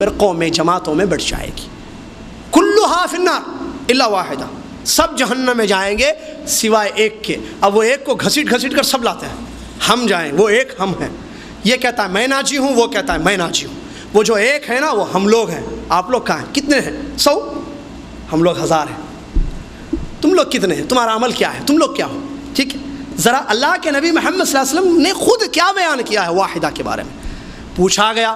فرقوں میں جماعتوں میں بٹ جائے گی. کلھا فی النار الا واحدہ، سب جہنم میں جائیں گے سوائے ایک کے. اب وہ ایک کو گھسیٹ گھسیٹ کر سب لاتے ہیں، ہم جائیں، وہ ایک ہم ہیں. یہ کہتا ہے میں ناجی ہوں، وہ کہتا ہے میں ناجی ہوں. وہ جو ایک ہے نا وہ ہم لوگ ہیں. آپ لوگ کہاں ہیں؟ کتنے ہیں؟ 100. ہم لوگ 1000 ہیں. تم لوگ کتنے ہیں؟ تمہارا عمل کیا ہے؟ تم لوگ کیا ہو؟ ٹھیک ہے. ذرا اللہ کے نبی محمد صلی اللہ علیہ وسلم نے خود کیا بیان کیا ہے واحدہ کے بارے میں. پوچھا گیا،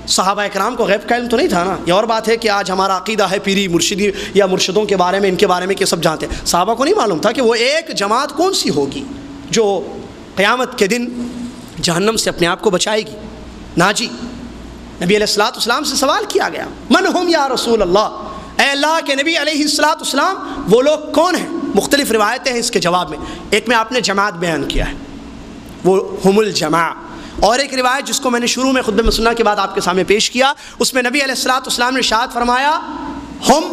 صحابہ اکرام کو غیب کا علم تو نہیں تھا نا. یہ اور بات ہے کہ آج ہمارا عقیدہ ہے پیری مرشدی یا مرشدوں کے بارے میں، ان کے بارے میں کہ سب جانتے ہیں. صحابہ کو نہیں معلوم تھا کہ وہ ایک جماعت کون سی ہوگی جو قیامت کے دن جہنم سے اپنے آپ کو بچائے گی. ناجی. نبی علیہ الصلوۃ والسلام سے سوال کیا گیا، من ہم یا رسول اللہ، اے اللہ کے نبی علیہ الصلوۃ والسلام وہ لوگ کون ہیں؟ مختلف روایتیں ہیں اس کے جواب میں. ایک میں آپ نے جماعت بیان کیا ہے، وہ ہم الجماع. اور ایک روایت جس کو میں نے شروع میں خطبہ مسنہ کے بعد آپ کے سامنے پیش کیا، اس میں نبی علیہ الصلوۃ والسلام نے ارشاد فرمایا ہم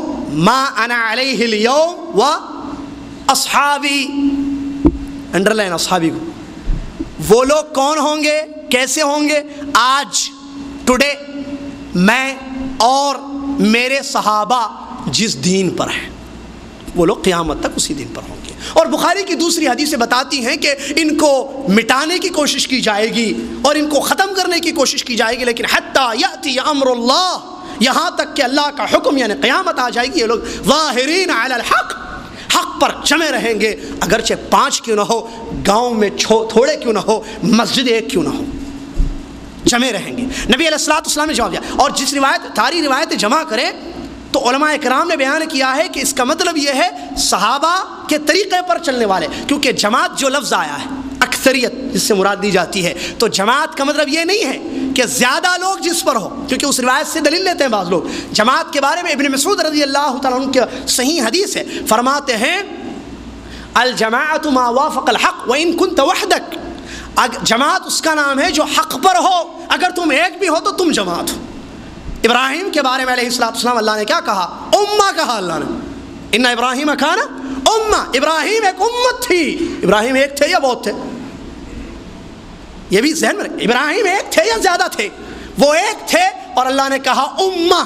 ما انا علیہ اليوم و اصحابی، انڈرلائن اصحابی کو. وہ لوگ کون ہوں گے، کیسے ہوں گے؟ آج، ٹوڈے، میں اور میرے صحابہ جس دین پر ہیں وہ لوگ قیامت تک اسی دین پر ہوں گے. اور بخاری کی دوسری حدیثیں بتاتی ہیں کہ ان کو مٹانے کی کوشش کی جائے گی اور ان کو ختم کرنے کی کوشش کی جائے گی، لیکن حتی یأتی امر اللہ، یہاں تک کہ اللہ کا حکم یعنی قیامت آ جائے گی. یہ لوگ ظاہرین علی الحق، حق پر جمے رہیں گے، اگرچہ 5 کیوں نہ ہو، گاؤں میں تھوڑے کیوں نہ ہو، مسجد ایک کیوں نہ ہو، جمے رہیں گے. نبی علیہ الصلوۃ والسلام نے جواب دیا. اور جس ساری روایتیں جمع کریں تو علماء کرام نے بیان کیا ہے کہ اس کا مطلب یہ ہے صحابہ کے طریقے پر چلنے والے، کیونکہ جماعت جو لفظ آیا ہے اکثریت جس سے مراد دی جاتی ہے، تو جماعت کا مطلب یہ نہیں ہے کہ زیادہ لوگ جس پر ہو، کیونکہ اس روایت سے دلیل لیتے ہیں بعض لوگ. جماعت کے بارے میں ابن مسعود رضی اللہ تعالیٰ عنہ کی صحیح حدیث ہے، فرماتے ہیں الجماعت ما وافق الحق وان كنت وحدك. جماعت اس کا نام ہے جو حق پر ہو، اگر تم ایک بھی ہو تو تم جماعت ہو. ابراہیم کے بارے میں علیہ الصلوۃ والسلام اللہ نے کیا کہا؟ امہ کہا اللہ نے. ان ابراہیم کان امہ، ابراہیم ایک امت تھی. ابراہیم ایک تھے یا بہت تھے؟ یہ بھی ذہن میں رکھیں، ابراہیم ایک تھے یا زیادہ تھے؟ وہ ایک تھے، اور اللہ نے کہا امہ.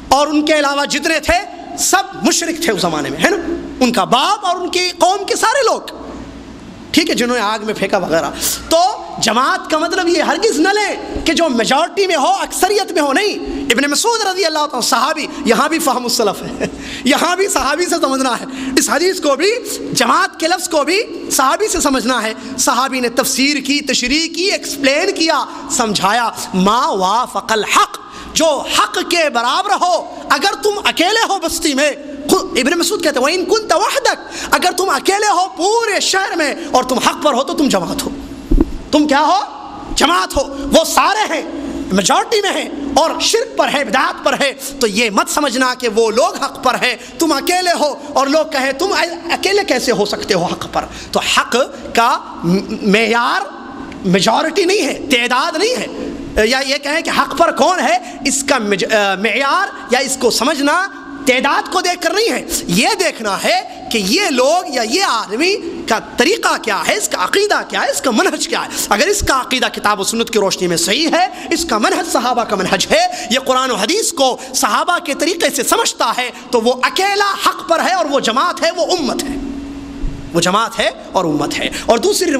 اور ان کے علاوہ جتنے تھے سب مشرک تھے اس زمانے میں، ہے نا، ان کا باپ اور ان کی قوم کے سارے لوگ، ٹھیک ہے، جنہوں نے آگ میں پھینکا وغیرہ. تو جماعت کا مطلب یہ ہرگز نہ لیں کہ جو میجورٹی میں ہو، اکثریت میں ہو، نہیں. ابن مسعود رضی اللہ عنہ صحابی، یہاں بھی فہم السلف ہے، یہاں بھی صحابی سے سمجھنا ہے. اس حدیث کو بھی، جماعت کے لفظ کو بھی صحابی سے سمجھنا ہے. صحابی نے تفسیر کی، تشریح کی، ایکسپلین کیا، سمجھایا. ما وافق الحق، جو حق کے برابر ہو. اگر تم اکیلے ہو بستی میں، ابن مسعود کہتے ہیں وَإِن كُنْتَ وَحْدَكَ، اگر تم اکیلے ہو پورے شہر میں اور تم حق پر ہو تو تم جماعت ہو. تم کیا ہو؟ جماعت ہو. وہ سارے ہیں، میجورٹی میں ہیں اور شرک پر ہے، بدعات پر ہے. تو یہ مت سمجھنا کہ وہ لوگ حق پر ہیں، تم اکیلے ہو، اور لوگ کہیں تم اکیلے کیسے ہو سکتے ہو حق پر. تو حق کا معیار میجورٹی نہیں ہے، تعداد نہیں ہے، یا یہ کہیں کہ حق پر کون ہے، اس کا معیار یا اس کو سمجھنا تعداد کو دیکھ کر نہیں ہے. یہ دیکھنا ہے کہ یہ لوگ یا یہ آدمی کا طریقہ کیا ہے، اس کا عقیدہ کیا ہے، اس کا منہج کیا ہے. اگر اس کا عقیدہ کتاب و سنت کی روشنی میں صحیح ہے، اس کا منہج صحابہ کا منہج ہے، یہ قرآن و حدیث کو صحابہ کے طریقے سے سمجھتا ہے، تو وہ اکیلا حق پر ہے، اور وہ جماعت ہے، وہ امت ہے، وہ جماعت ہے اور امت ہے. اور دوسری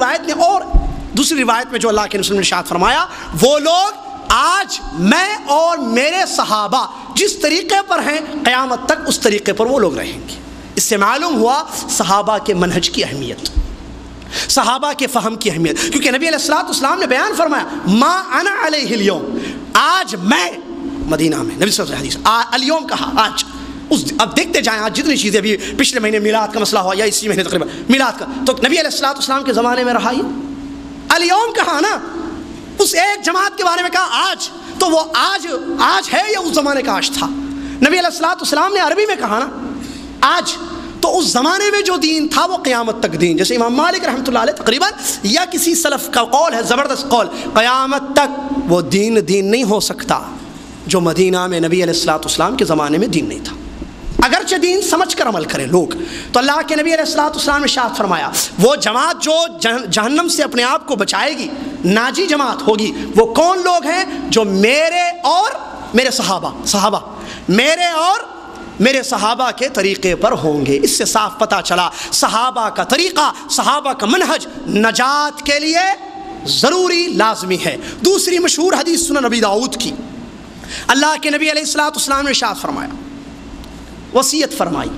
روایت میں جو اللہ کے رسول نے ارشاد فرمایا، وہ لوگ آج میں اور میرے صحابہ جس طریقے پر ہیں قیامت تک اس طریقے پر وہ لوگ رہیں گے. اس سے معلوم ہوا صحابہ کے منہج کی اہمیت، صحابہ کے فہم کی اہمیت. کیونکہ نبی علیہ الصلوۃ والسلام نے بیان فرمایا ما انا علیہ اليوم، آج میں مدینہ میں، نبی صلی اللہ علیہ وسلم حدیث اليوم کہا آج. اب دیکھتے جائیں آج جتنی چیزیں بھی، پچھلے مہینے میلاد کا مسئلہ ہوا یا اسی مہینے تقریباً میلاد کا، تو نبی علیہ الصلوۃ والسلام کے زمانے میں رہا یہ اليوم کہا نا. اس ایک جماعت کے بارے میں کہا آج، تو وہ آج ہے یا اس زمانے کا آج تھا؟ نبی علیہ الصلوۃ والسلام نے عربی میں کہا نا آج، تو اس زمانے میں جو دین تھا وہ قیامت تک دین. جیسے امام مالک رحمۃ اللہ علیہ تقریباً یا کسی سلف کا قول ہے، زبردست قول، قیامت تک وہ دین نہیں ہو سکتا جو مدینہ میں نبی علیہ الصلوۃ والسلام کے زمانے میں دین نہیں تھا. اگرچہ دین سمجھ کر عمل کریں لوگ. تو اللہ کے نبی علیہ الصلوۃ والسلام نے ارشاد فرمایا وہ جماعت جو جہنم سے اپنے آپ کو بچائے گی، ناجی جماعت ہوگی، وہ کون لوگ ہیں؟ جو میرے اور میرے صحابہ میرے اور میرے صحابہ کے طریقے پر ہوں گے۔ اس سے صاف پتہ چلا صحابہ کا طریقہ، صحابہ کا منہج نجات کے لیے ضروری لازمی ہے۔ دوسری مشہور حدیث سنن نبی داؤد کی، اللہ کے نبی علیہ الصلوۃ والسلام نے ارشاد فرمایا، وصیت فرمائی،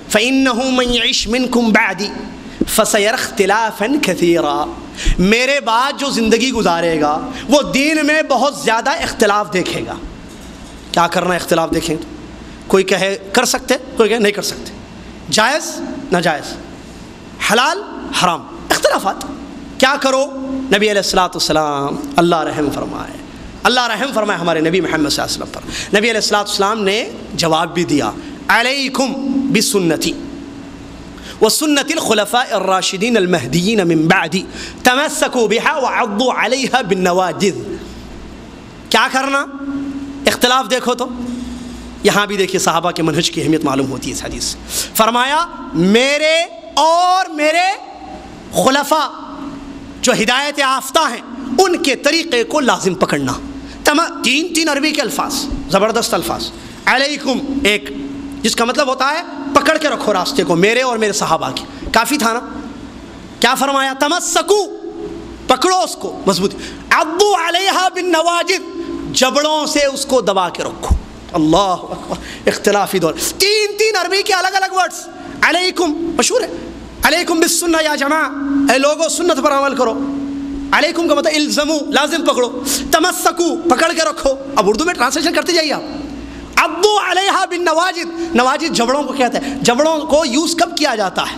فَإِنَّهُ مَن يَعِشْ مِنكُم بَعْدِي فَسَيَرَى اخْتِلَافًا كَثِيرًا، میرے بعد جو زندگی گزارے گا وہ دین میں بہت زیادہ اختلاف دیکھے گا۔ کیا کرنا ہے اختلاف دیکھیں تو؟ کوئی کہے کر سکتے، کوئی کہے نہیں کر سکتے، جائز ناجائز، حلال حرام، اختلافات، کیا کرو؟ نبی علیہ الصلوۃ والسلام، اللہ رحم فرمائے، اللہ رحم فرمائے ہمارے نبی محمد صلی اللہ علیہ وسلم پر۔ نبی علیہ الصلوۃ والسلام نے جواب بھی دیا، علیکم بسنتی وسنت الخلفاء الراشدین المہدیین من بعدی تمسکوا بها وعضوا علیہا بالنواجذ۔ کیا کرنا؟ اختلاف دیکھو تو یہاں بھی دیکھیے صحابہ کے منہج کی اہمیت معلوم ہوتی ہے اس حدیث سے۔ فرمایا میرے اور میرے خلفاء جو ہدایت یافتہ ہیں ان کے طریقے کو لازم پکڑنا۔ تین عربی کے الفاظ، زبردست الفاظ، علیکم ایک، جس کا مطلب ہوتا ہے پکڑ کے رکھو راستے کو، میرے اور میرے صحابہ کی، کافی تھا نا؟ کیا فرمایا؟ تمسکو، پکڑو اس کو مضبوط، عضوا علیہا بالنواجذ، جبڑوں سے اس کو دبا کے رکھو۔ اللہ اکبر، اختلافی دور، تین عربی کے الگ الگ ورڈز۔ علیکم مشہور ہے، علیکم بالسنہ یا جماعہ، اے لوگو سنت پر عمل کرو۔ علیکم کا مطلب الزمو، لازم پکڑو۔ تمسکو، پکڑ کے رکھو۔ اب اردو میں ٹرانسلیشن کرتے جائیے آپ۔ عضوا علیہا بالنواجذ، نواجذ جبڑوں کو کہتے ہیں۔ جبڑوں کو یوز کب کیا جاتا ہے؟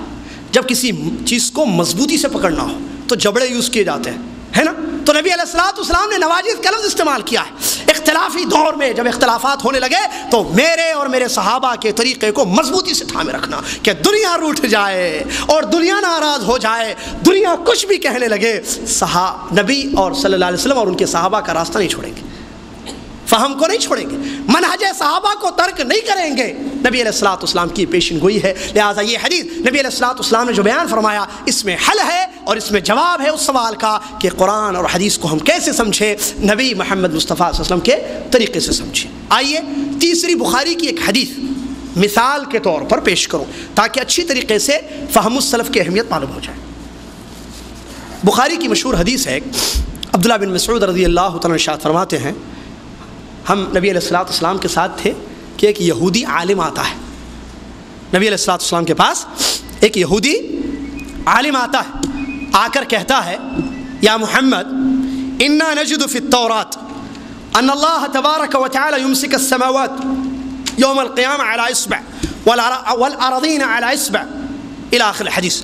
جب کسی چیز کو مضبوطی سے پکڑنا ہو تو جبڑے یوز کیے جاتے ہیں، ہے نا؟ تو نبی علیہ الصلوۃ والسلام نے نواجذ کا لفظ استعمال کیا ہے۔ اختلافی دور میں جب اختلافات ہونے لگے تو میرے اور میرے صحابہ کے طریقے کو مضبوطی سے تھامے رکھنا، کہ دنیا روٹھ جائے اور دنیا ناراض ہو جائے، دنیا کچھ بھی کہنے لگے، نبی اور صلی اللہ علیہ وسلم اور ان کے صحابہ کا راستہ نہیں چھوڑیں گے، فہم کو نہیں چھوڑیں گے، منہج صحابہ کو ترک نہیں کریں گے۔ نبی علیہ الصلوۃ والسلام کی پیشن گوئی ہے، لہٰذا یہ حدیث نبی علیہ الصلوۃ والسلام نے جو بیان فرمایا اس میں حل ہے اور اس میں جواب ہے اس سوال کا کہ قرآن اور حدیث کو ہم کیسے سمجھیں، نبی محمد مصطفیٰ صلی اللہ علیہ وسلم کے طریقے سے سمجھیں۔ آئیے تیسری بخاری کی ایک حدیث مثال کے طور پر پیش کروں تاکہ اچھی طریقے سے فہم السلف کی اہمیت معلوم ہو جائے۔ بخاری کی مشہور حدیث ہے، عبداللہ بن مسعود رضی اللہ تعالیٰ ارشاد فرماتے ہیں، ہم نبی علیہ الصلوۃ والسلام کے ساتھ تھے کہ ایک یہودی عالم آتا ہے۔ نبی علیہ الصلوۃ والسلام کے پاس ایک یہودی عالم آتا ہے، آ کر کہتا ہے، یا محمد انا نجد فی التوراۃ ان اللہ تبارک و تعالی یمسک السماوات یوم القیامہ علی اصبع والارضین علی اصبع الی آخر الحدیث۔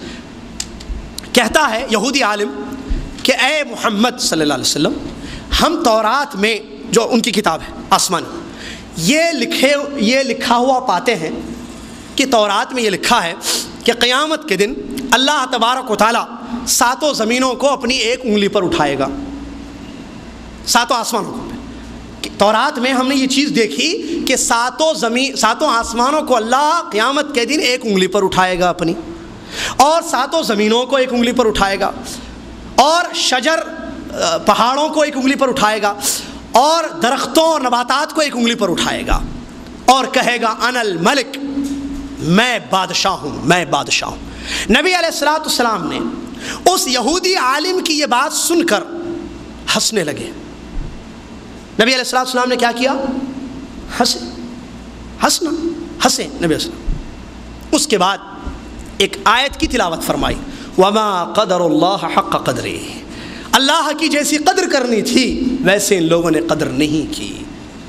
کہتا ہے یہودی عالم کہ اے محمد صلی اللہ علیہ وسلم، ہم تورات میں جو ان کی کتاب ہے آسمانی، یہ لکھا ہوا پاتے ہیں کہ تورات میں یہ لکھا ہے کہ قیامت کے دن اللہ تبارک و تعالیٰ ساتوں زمینوں کو اپنی ایک انگلی پر اٹھائے گا، ساتوں آسمانوں کو۔ تورات میں ہم نے یہ چیز دیکھی کہ ساتوں آسمانوں کو اللہ قیامت کے دن ایک انگلی پر اٹھائے گا اپنی، اور ساتوں زمینوں کو ایک انگلی پر اٹھائے گا، اور شجر پہاڑوں کو ایک انگلی پر اٹھائے گا، اور درختوں اور نباتات کو ایک انگلی پر اٹھائے گا، اور کہے گا انا الملک، میں بادشاہ ہوں، میں بادشاہ ہوں۔ نبی علیہ الصلوۃ والسلام نے اس یہودی عالم کی یہ بات سن کر ہنسنے لگے۔ نبی علیہ الصلوۃ والسلام نے کیا کیا؟ ہنسے نبی علیہ السلام۔ اس کے بعد ایک آیت کی تلاوت فرمائی، وما قدر اللہ حق قدرہ، اللہ کی جیسی قدر کرنی تھی ویسے ان لوگوں نے قدر نہیں کی۔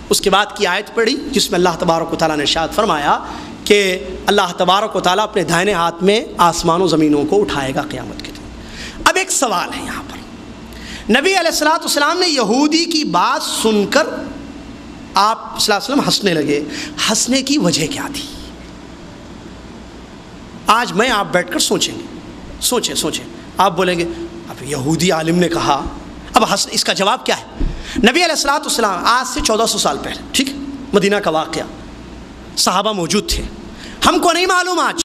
اس کے بعد کی آیت پڑھی جس میں اللہ تبارک و تعالیٰ نے ارشاد فرمایا کہ اللہ تبارک و تعالیٰ اپنے دائیں ہاتھ میں آسمان و زمینوں کو اٹھائے گا قیامت کے دن۔ اب ایک سوال ہے یہاں پر، نبی علیہ الصلوۃ والسلام نے یہودی کی بات سن کر آپ صلی اللہ علیہ وسلم ہنسنے لگے، ہنسنے کی وجہ کیا تھی؟ آج میں آپ بیٹھ کر سوچیں گے، سوچیں، آپ بولیں گے اب یہودی عالم نے کہا، اب اس کا جواب کیا ہے؟ نبی علیہ الصلوۃ والسلام آج سے 1400 سال پہلے، ٹھیک ہے، مدینہ کا واقعہ، صحابہ موجود تھے، ہم کو نہیں معلوم آج